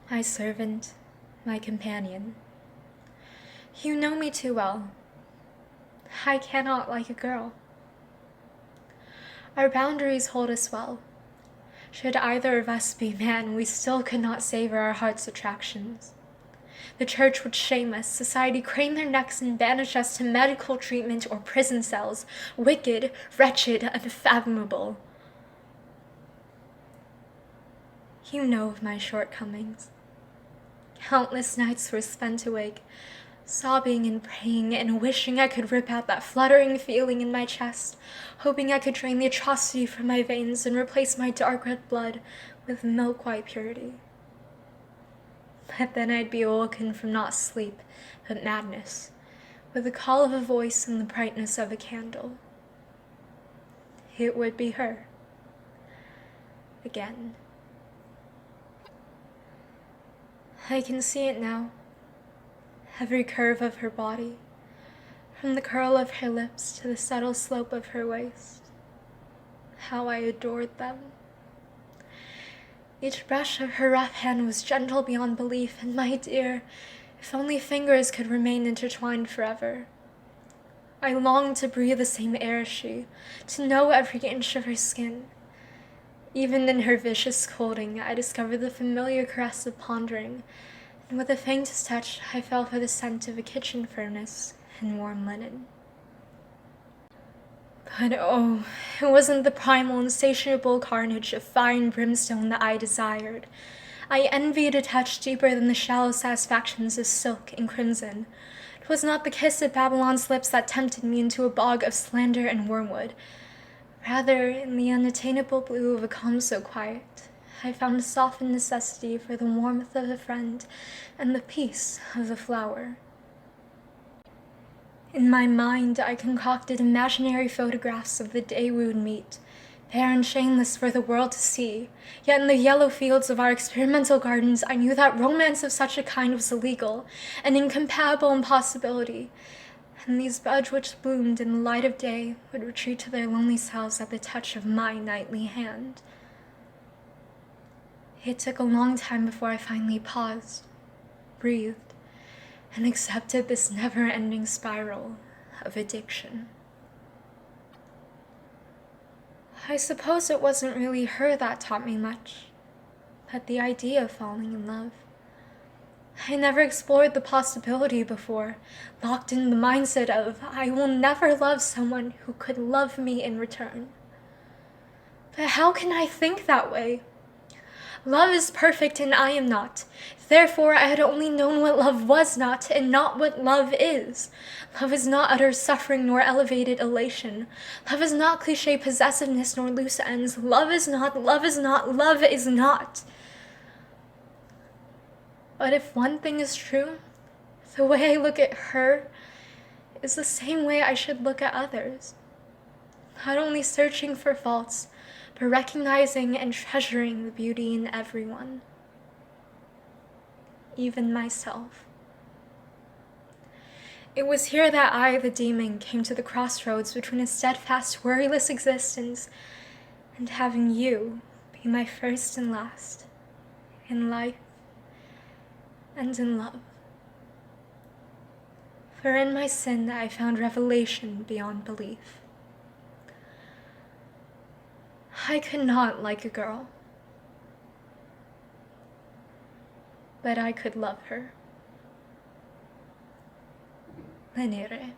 my servant, my companion. You know me too well. I cannot like a girl. Our boundaries hold us well. Should either of us be man, we still could not savor our heart's attractions. The church would shame us, society crane their necks and banish us to medical treatment or prison cells, wicked, wretched, unfathomable. You know of my shortcomings. Countless nights were spent awake, sobbing and praying and wishing I could rip out that fluttering feeling in my chest, hoping I could drain the atrocity from my veins and replace my dark red blood with milk-white purity. But then I'd be awoken from not sleep, but madness, with the call of a voice and the brightness of a candle. It would be her. Again. I can see it now. Every curve of her body, from the curl of her lips to the subtle slope of her waist. How I adored them. Each brush of her rough hand was gentle beyond belief, and my dear, if only fingers could remain intertwined forever. I longed to breathe the same air as she, to know every inch of her skin. Even in her vicious scolding, I discovered the familiar caress of pondering, and with the faintest touch, I fell for the scent of a kitchen furnace and warm linen. But oh, it wasn't the primal, insatiable carnage of fire and brimstone that I desired. I envied a touch deeper than the shallow satisfactions of silk and crimson. It was not the kiss of Babylon's lips that tempted me into a bog of slander and wormwood. Rather, in the unattainable blue of a calm so quiet, I found a softened necessity for the warmth of a friend and the peace of the flower. In my mind, I concocted imaginary photographs of the day we would meet, bare and shameless for the world to see. Yet in the yellow fields of our experimental gardens, I knew that romance of such a kind was illegal, an incompatible impossibility, and these buds which bloomed in the light of day would retreat to their lonely cells at the touch of my knightly hand. It took a long time before I finally paused, breathed, and accepted this never-ending spiral of addiction. I suppose it wasn't really her that taught me much, but the idea of falling in love. I never explored the possibility before, locked in the mindset of, I will never love someone who could love me in return. But how can I think that way? Love is perfect and I am not. Therefore, I had only known what love was not, and not what love is. Love is not utter suffering nor elevated elation. Love is not cliché possessiveness nor loose ends. Love is not, love is not, love is not. But if one thing is true, the way I look at her is the same way I should look at others. Not only searching for faults, but recognizing and treasuring the beauty in everyone, even myself. It was here that I, the demon, came to the crossroads between a steadfast, worryless existence and having you be my first and last, in life and in love. For in my sin I found revelation beyond belief. I could not like a girl, but I could love her. Lenire.